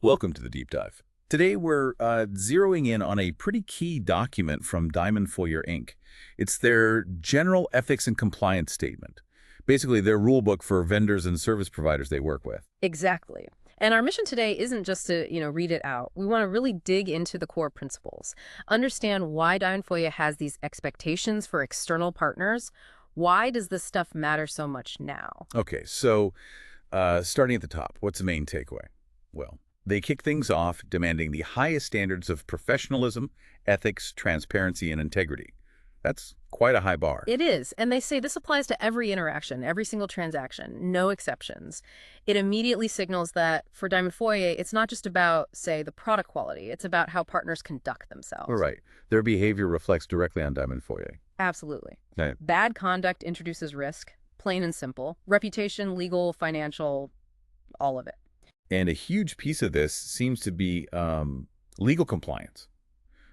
Welcome to the deep dive. Today we're zeroing in on a pretty key document from Foyer Inc. It's their general ethics and compliance statement, basically their rule book for vendors and service providers they work with. Exactly. And our mission today isn't just to, read it out. We want to really dig into the core principles, understand why Foyer has these expectations for external partners. Why does this stuff matter so much now? Okay, so starting at the top, what's the main takeaway? Well, they kick things off demanding the highest standards of professionalism, ethics, transparency, and integrity. That's quite a high bar. It is, and they say this applies to every interaction, every single transaction, no exceptions. It immediately signals that for Foyer, it's not just about, say, the product quality. It's about how partners conduct All themselves. right. Their behavior reflects directly on Foyer. Absolutely. Okay. Bad conduct introduces risk, plain and simple. Reputation, legal, financial, all of it. And a huge piece of this seems to be legal compliance,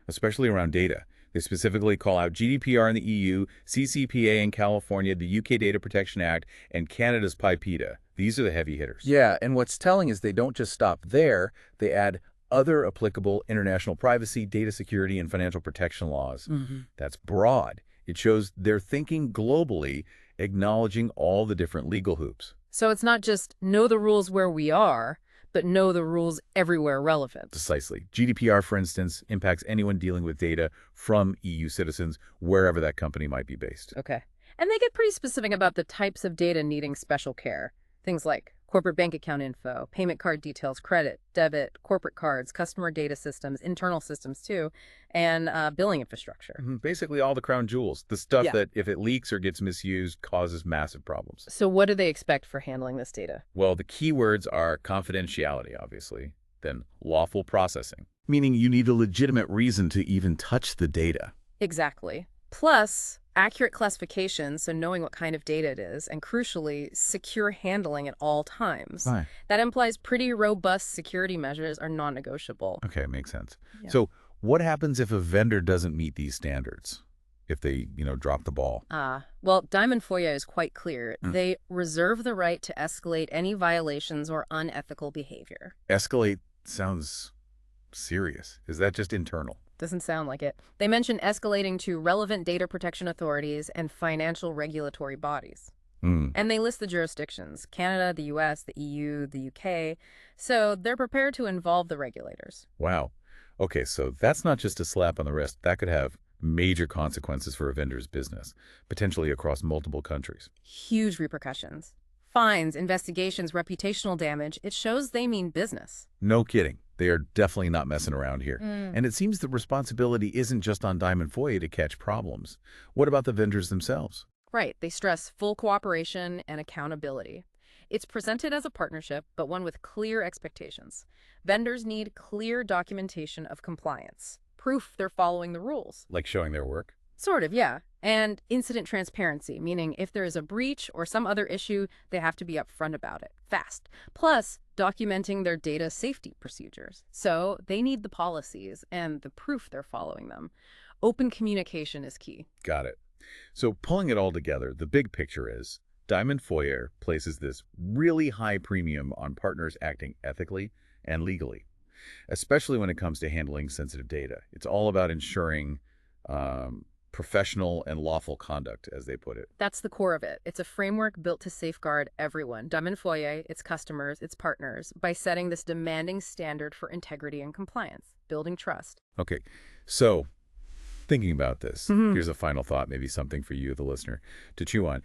especially around data. They specifically call out GDPR in the EU, CCPA in California, the UK Data Protection Act, and Canada's PIPEDA. These are the heavy hitters. Yeah, and what's telling is they don't just stop there. They add other applicable international privacy, data security, and financial protection laws. That's broad. It shows they're thinking globally, acknowledging all the different legal hoops. So it's not just know the rules where we are, but know the rules everywhere relevant. Precisely. GDPR, for instance, impacts anyone dealing with data from EU citizens, wherever that company might be based. Okay. And they get pretty specific about the types of data needing special care. Things like corporate bank account info, payment card details, credit, debit, corporate cards, customer data systems, internal systems too, and billing infrastructure. Basically all the crown jewels, the stuff Yeah. that if it leaks or gets misused causes massive problems. So what do they expect for handling this data? Well, the key words are confidentiality, obviously, then lawful processing, meaning you need a legitimate reason to even touch the data. Exactly. Plus, accurate classification, so knowing what kind of data it is, and crucially, secure handling at all times. Right. That implies pretty robust security measures are non-negotiable. Okay, makes sense. Yeah. So what happens if a vendor doesn't meet these standards? If they, drop the ball? Well, Foyer is quite clear. They reserve the right to escalate any violations or unethical behavior. Escalate sounds serious. Is that just internal? Doesn't sound like it. They mention escalating to relevant data protection authorities and financial regulatory bodies. And they list the jurisdictions: Canada, the US, the EU, the UK. So they're prepared to involve the regulators. Wow. Okay, so that's not just a slap on the wrist. That could have major consequences for a vendor's business, potentially across multiple countries. Huge repercussions. Fines, investigations, reputational damage. It shows they mean business. No kidding. They are definitely not messing around here. And it seems the responsibility isn't just on Foyer to catch problems. What about the vendors themselves? Right. They stress full cooperation and accountability. It's presented as a partnership, but one with clear expectations. Vendors need clear documentation of compliance, proof they're following the rules. Like showing their work? Sort of, yeah. And incident transparency, meaning if there is a breach or some other issue, they have to be upfront about it, fast. Plus, documenting their data safety procedures. So they need the policies and the proof they're following them. Open communication is key. Got it. So pulling it all together, the big picture is Foyer places this really high premium on partners acting ethically and legally, especially when it comes to handling sensitive data. It's all about ensuring professional and lawful conduct, as they put it. That's the core of it. It's a framework built to safeguard everyone, Foyer, its customers, its partners, by setting this demanding standard for integrity and compliance, building trust. Okay, so thinking about this, here's a final thought, maybe something for you, the listener, to chew on.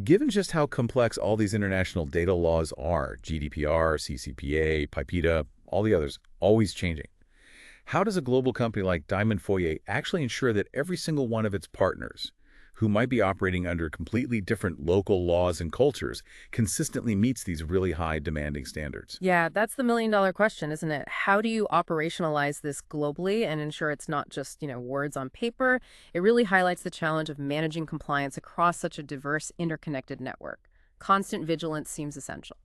Given just how complex all these international data laws are, GDPR, CCPA, PIPEDA, all the others, always changing, how does a global company like Foyer actually ensure that every single one of its partners, who might be operating under completely different local laws and cultures, consistently meets these really high demanding standards? Yeah, that's the million-dollar question, isn't it? How do you operationalize this globally and ensure it's not just, words on paper? It really highlights the challenge of managing compliance across such a diverse, interconnected network. Constant vigilance seems essential.